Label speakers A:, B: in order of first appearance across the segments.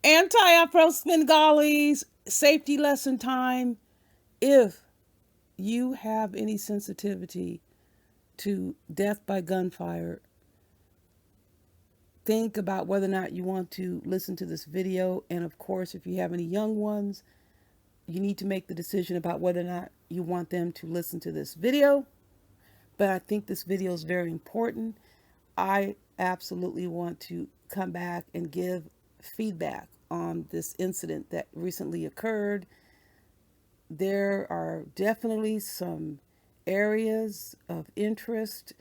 A: Anti-Afro Svengalis, safety lesson time. If you have any sensitivity to death by gunfire, think about whether or not you want to listen to this video. And of course, if you have any young ones, you need to make the decision about whether or not you want them to listen to this video. But I think this video is very important. I absolutely want to come back and give feedback on this incident that recently occurred. There are definitely some areas of interest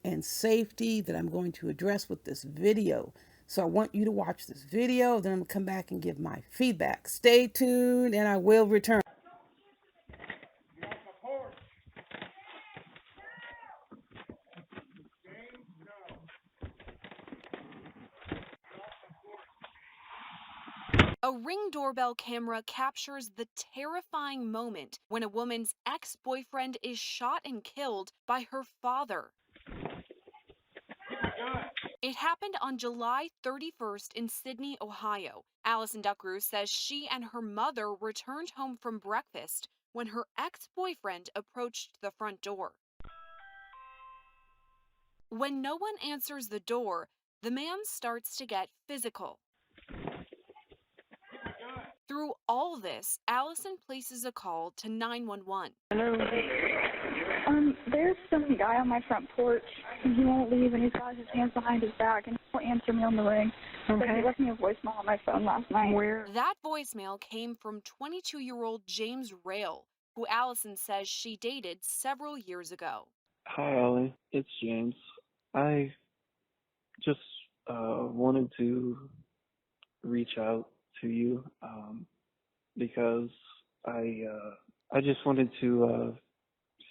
A: and safety that I'm going to address with this video. So I want you to watch this video, then I'm going to come back and give my feedback. Stay tuned and I will return.
B: A Ring doorbell camera captures the terrifying moment when a woman's ex-boyfriend is shot and killed by her father. It happened on July 31st in Sydney, Ohio. Allison Duckrew says she and her mother returned home from breakfast when her ex-boyfriend approached the front door. When no one answers the door, the man starts to get physical. Through all this, Allison places a call to 911.
C: There's some guy on my front porch, and he won't leave, and he's got his hands behind his back, and he won't answer me on the ring. Okay. But he left me a voicemail on my phone last night. Where?
B: That voicemail came from 22-year-old James Rail, who Allison says she dated several years ago.
D: Hi, Ollie. It's James. I just wanted to reach out to you because I just wanted to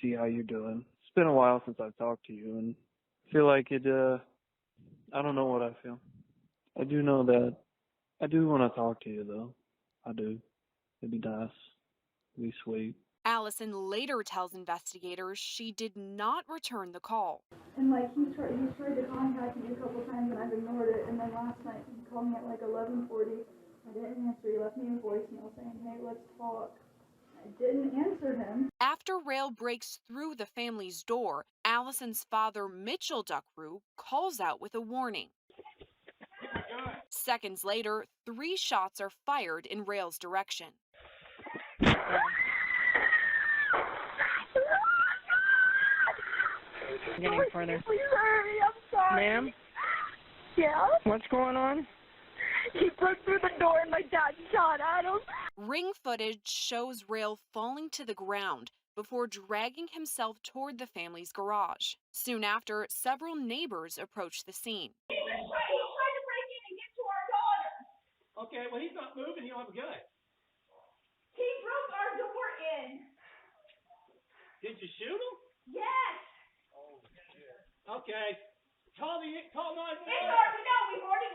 D: see how you're doing. It's been a while since I've talked to you, and I feel like it. I don't know what I feel. I do know that I do want to talk to you, though. I do. It'd be nice. It'd be sweet.
B: Allison later tells investigators she did not return the call.
C: And he tried to contact me a couple times, and I've ignored it. And then last night he called me at 11:40. I didn't answer. He left me a voicemail saying, "Hey, let's talk." I didn't answer him.
B: After Rail breaks through the family's door, Allison's father, Mitchell Duckrew, calls out with a warning. Seconds later, 3 shots are fired in Rail's direction.
E: Getting further.
C: Please hurry, I'm sorry.
E: Ma'am?
C: Yeah?
E: What's going on?
C: He broke through the door and my dad shot at him.
B: Ring footage shows Rail falling to the ground before dragging himself toward the family's garage. Soon after, several neighbors approach the scene.
F: He tried to break in and get to our daughter.
G: Okay, well, he's not moving. He'll have a gun.
F: He broke our door in.
G: Did you shoot him?
F: Yes.
G: Okay. Call 911.
F: It's already no.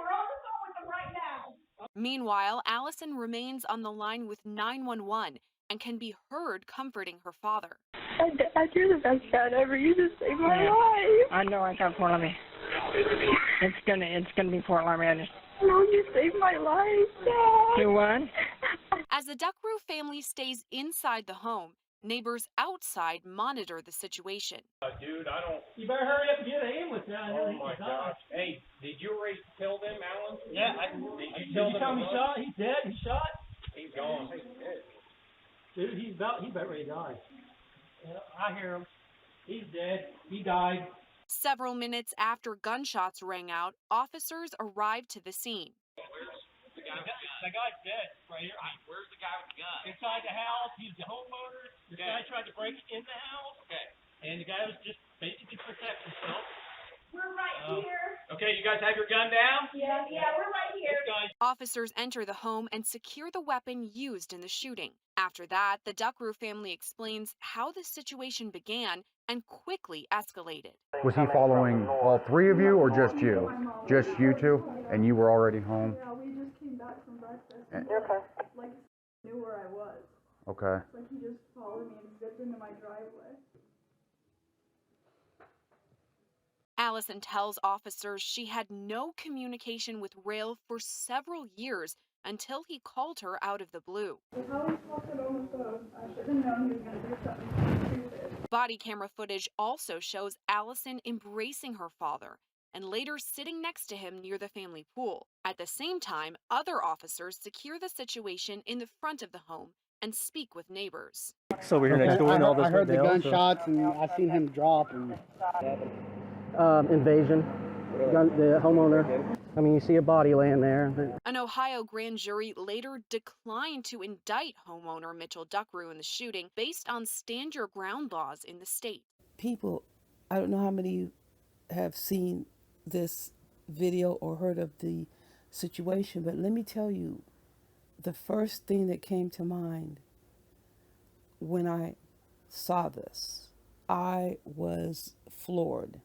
F: We're on the phone with them right now.
B: Meanwhile, Allison remains on the line with 911 and can be heard comforting her father.
C: Dad, you're the best dad ever. You just saved my life.
E: I know I got Fort Laramie. It's gonna be Fort Laramie.
C: No, you saved my life, Dad.
E: Do what?
B: As the Duckrew family stays inside the home, neighbors outside monitor the situation.
H: Dude, I don't.
G: You better hurry up and get an ambulance now.
H: Oh my gosh. Hey, did you already tell them, Alan?
G: Yeah.
H: Did you
G: Did you tell
H: them
G: me he shot? He's dead. He's shot.
H: He's gone.
G: Dude, he's about ready to die. Yeah, I hear him. He's dead. He died.
B: Several minutes after gunshots rang out, officers arrived to the scene.
H: The guy's dead right here. Where's the guy with the gun?
G: Inside the house. He's the homeowner. This guy tried to break in the house.
H: Okay.
G: And the guy was just basically protecting himself.
F: We're right here.
H: Okay, you guys have your gun down?
F: Yeah, we're right here.
G: This guy.
B: Officers enter the home and secure the weapon used in the shooting. After that, the Duckrew family explains how the situation began and quickly escalated.
I: Was he following all 3 of you or just you? Just you two? And you were already home?
C: Yeah, we just came back from breakfast.
I: Okay.
C: Knew where I was.
I: Okay.
C: He just followed me and zipped into my driveway.
B: Allison tells officers she had no communication with Rail for several years until he called her out of the blue.
C: How he talked on the phone, I should have known he was going to do something stupid.
B: Body camera footage also shows Allison embracing her father and later sitting next to him near the family pool. At the same time, other officers secure the situation in the front of the home and speak with neighbors.
J: So we're here next door and all this
K: I heard the
J: went down,
K: gunshots and I seen him drop. And
J: invasion. The homeowner. I mean, you see a body laying there.
B: An Ohio grand jury later declined to indict homeowner Mitchell Duckrew in the shooting based on stand your ground laws in the state.
A: People, I don't know how many have seen this video or heard of the situation, but let me tell you, the first thing that came to mind when I saw this, I was floored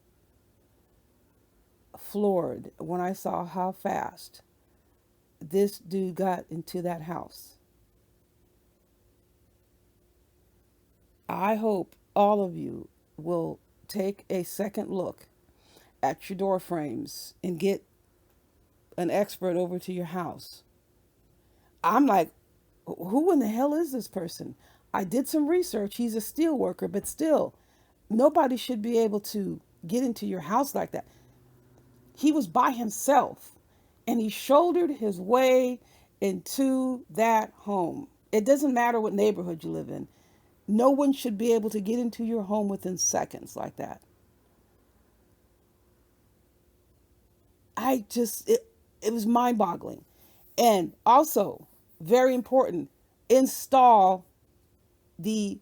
A: when I saw how fast this dude got into that house. I hope all of you will take a second look at your door frames and get an expert over to your house. I'm like, who in the hell is this person? I did some research. He's a steel worker, but still, nobody should be able to get into your house like that. He was by himself and he shouldered his way into that home. It doesn't matter what neighborhood you live in. No one should be able to get into your home within seconds like that. It was mind-boggling. And also, very important, install the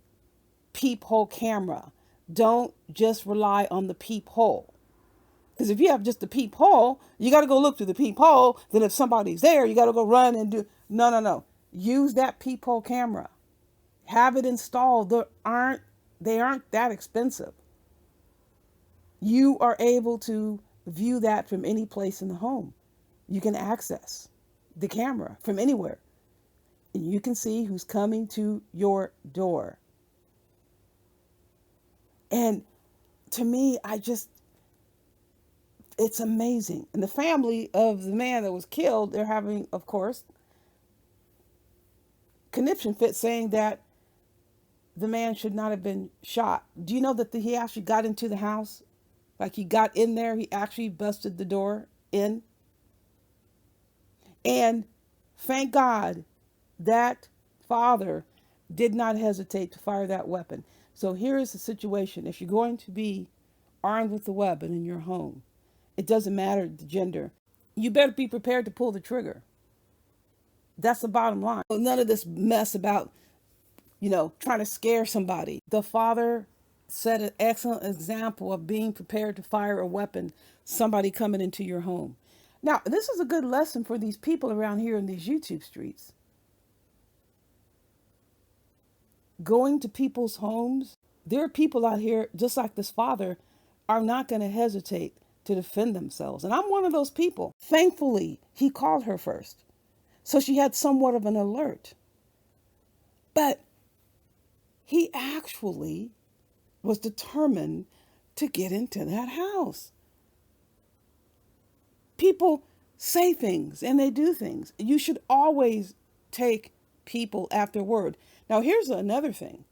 A: peephole camera. Don't just rely on the peephole. Because if you have just the peephole, you got to go look through the peephole. Then if somebody's there, you got to go run and do. No. Use that peephole camera. Have it installed. They aren't that expensive. You are able to view that from any place in the home. You can access the camera from anywhere. And you can see who's coming to your door. And to me, it's amazing. And the family of the man that was killed, they're having, of course, conniption fit saying that the man should not have been shot. Do you know that he actually got into the house? Like he got in there, he actually busted the door in. And thank God that father did not hesitate to fire that weapon. So here is the situation. If you're going to be armed with a weapon in your home, it doesn't matter the gender, you better be prepared to pull the trigger. That's the bottom line. None of this mess about, trying to scare somebody. The father set an excellent example of being prepared to fire a weapon, somebody coming into your home. Now, this is a good lesson for these people around here in these YouTube streets. Going to people's homes, there are people out here, just like this father, are not going to hesitate to defend themselves. And I'm one of those people. Thankfully, he called her first. So she had somewhat of an alert. But he actually was determined to get into that house. People say things and they do things. You should always take people at their word. Now, here's another thing.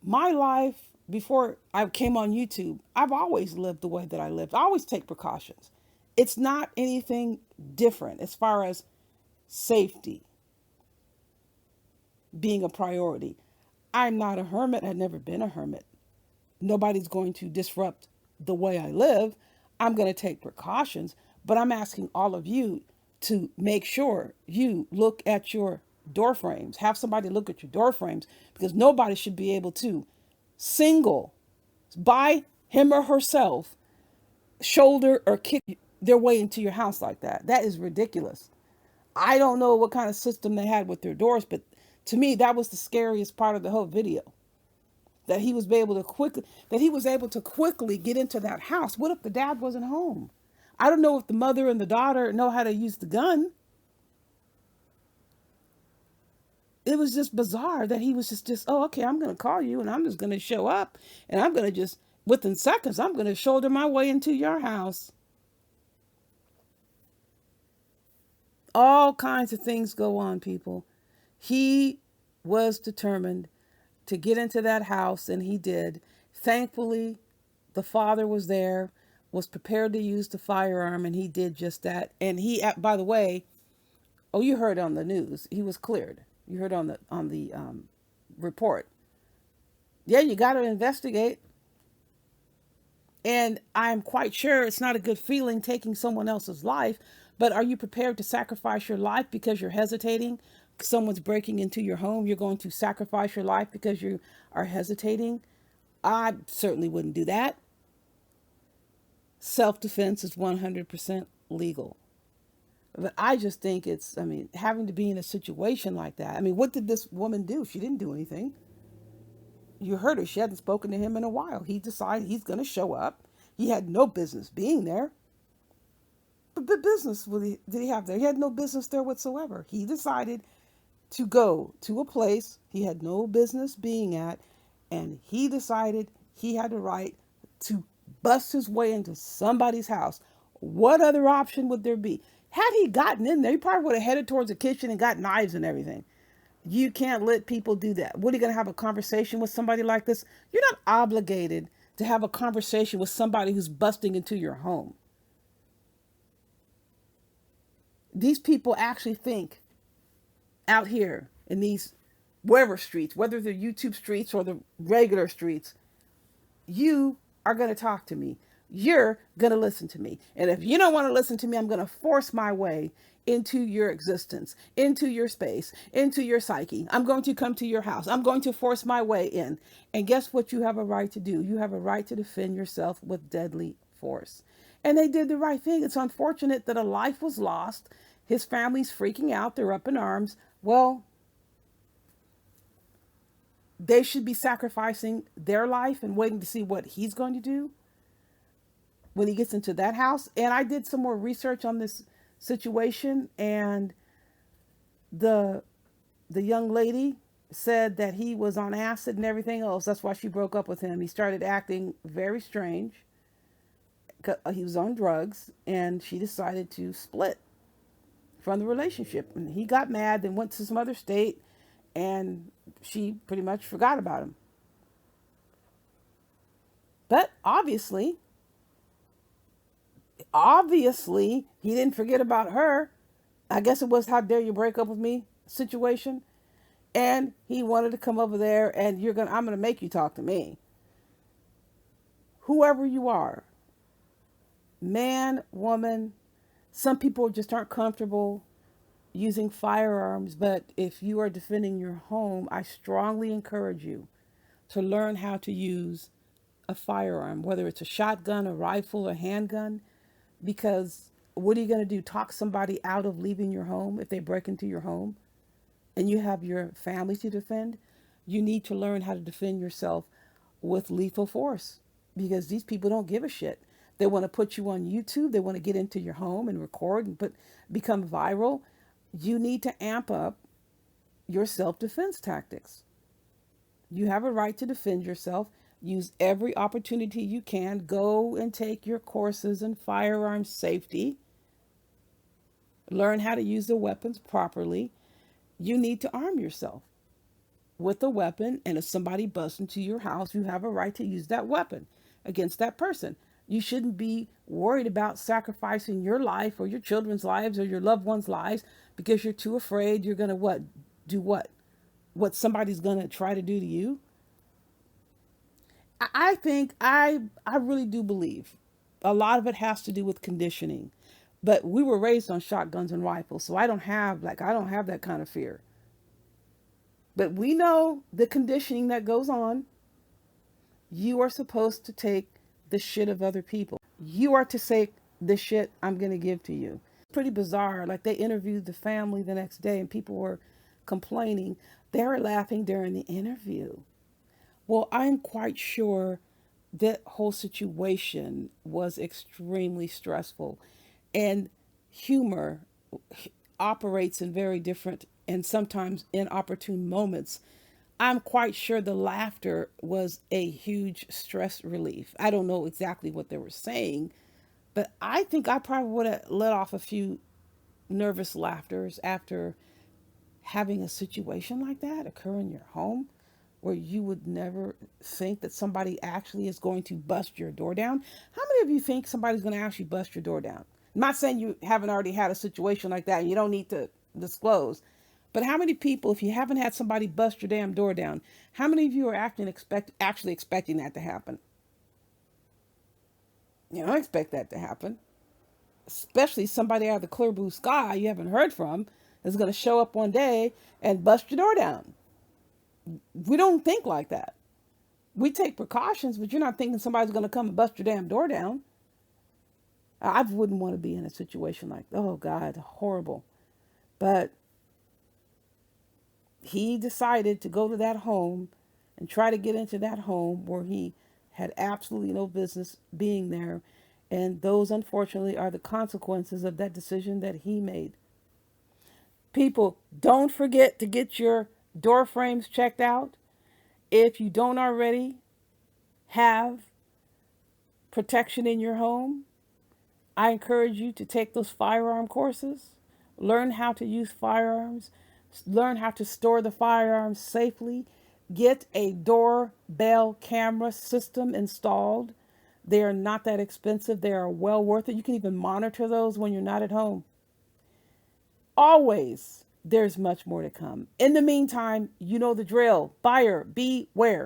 A: My life before I came on YouTube, I've always lived the way that I lived. I always take precautions. It's not anything different as far as safety being a priority. I'm not a hermit. I've never been a hermit. Nobody's going to disrupt the way I live. I'm going to take precautions, but I'm asking all of you to make sure you look at your door frames. Have somebody look at your door frames, because nobody should be able to by him or herself shoulder or kick their way into your house like that. That is ridiculous. I don't know what kind of system they had with their doors, but to me, that was the scariest part of the whole video. That he was able to quickly get into that house. What if the dad wasn't home? I don't know if the mother and the daughter know how to use the gun. It was just bizarre that he was just, oh, okay, I'm going to call you and I'm just going to show up and I'm going to just, within seconds, I'm going to shoulder my way into your house. All kinds of things go on, people. He was determined to get into that house, and he did. Thankfully, the father was there, was prepared to use the firearm, and he did just that. And he, by the way, oh, you heard on the news, he was cleared. You heard on the report. Yeah, you got to investigate. And I'm quite sure it's not a good feeling taking someone else's life, but are you prepared to sacrifice your life because you're hesitating? Someone's breaking into your home, you're going to sacrifice your life because you are hesitating? I certainly wouldn't do that. Self-defense is 100% legal. But I just think it's, I mean, having to be in a situation like that. I mean, what did this woman do? She didn't do anything. You heard her. She hadn't spoken to him in a while. He decided he's going to show up. He had no business being there. But business did he have there? He had no business there whatsoever. He decided to go to a place he had no business being at, and he decided he had the right to bust his way into somebody's house. What other option would there be? Had he gotten in there, he probably would have headed towards the kitchen and got knives and everything. You can't let people do that. What are you going to have a conversation with somebody like this? You're not obligated to have a conversation with somebody who's busting into your home. These people actually think out here in these wherever streets, whether they're YouTube streets or the regular streets, you are going to talk to me. You're going to listen to me. And if you don't want to listen to me, I'm going to force my way into your existence, into your space, into your psyche. I'm going to come to your house. I'm going to force my way in. And guess what you have a right to do? You have a right to defend yourself with deadly force. And they did the right thing. It's unfortunate that a life was lost. His family's freaking out. They're up in arms. Well, they should be sacrificing their life and waiting to see what he's going to do when he gets into that house. And I did some more research on this situation, and the young lady said that he was on acid and everything else. That's why she broke up with him. He started acting very strange. He was on drugs, and she decided to split from the relationship. And he got mad, then went to some other state, and she pretty much forgot about him. But obviously, he didn't forget about her. I guess it was how dare you break up with me situation. And he wanted to come over there, and I'm gonna make you talk to me. Whoever you are, man, woman, some people just aren't comfortable using firearms, but if you are defending your home, I strongly encourage you to learn how to use a firearm, whether it's a shotgun, a rifle, a handgun, because what are you going to do? Talk somebody out of leaving your home if they break into your home and you have your family to defend? You need to learn how to defend yourself with lethal force, because these people don't give a shit. They want to put you on YouTube. They want to get into your home and record and become viral. You need to amp up your self-defense tactics. You have a right to defend yourself. Use every opportunity you can. Go and take your courses in firearm safety. Learn how to use the weapons properly. You need to arm yourself with a weapon, and if somebody busts into your house, you have a right to use that weapon against that person. You shouldn't be worried about sacrificing your life or your children's lives or your loved ones' lives because you're too afraid you're going to do what somebody's going to try to do to you. I think I really do believe a lot of it has to do with conditioning. But we were raised on shotguns and rifles, so I don't have that kind of fear. But we know the conditioning that goes on. You are supposed to take the shit of other people. You are to say the shit I'm going to give to you. Pretty bizarre. Like, they interviewed the family the next day and people were complaining. They were laughing during the interview. Well, I'm quite sure that whole situation was extremely stressful, and humor operates in very different and sometimes inopportune moments. I'm quite sure the laughter was a huge stress relief. I don't know exactly what they were saying, but I think I probably would have let off a few nervous laughters after having a situation like that occur in your home where you would never think that somebody actually is going to bust your door down? How many of you think somebody's going to actually bust your door down? I'm not saying you haven't already had a situation like that and you don't need to disclose, but how many people, if you haven't had somebody bust your damn door down, how many of you are actually expecting that to happen? You don't expect that to happen, especially somebody out of the clear blue sky you haven't heard from is going to show up one day and bust your door down. We don't think like that. We take precautions, but you're not thinking somebody's going to come and bust your damn door down. I wouldn't want to be in a situation like, oh God, horrible. But he decided to go to that home and try to get into that home where he had absolutely no business being there. And those, unfortunately, are the consequences of that decision that he made. People, don't forget to get your door frames checked out. If you don't already have protection in your home, I encourage you to take those firearm courses, learn how to use firearms, learn how to store the firearms safely, get a doorbell camera system installed. They are not that expensive. They are well worth it. You can even monitor those when you're not at home. Always, there's much more to come. In the meantime, you know the drill. Buyer beware.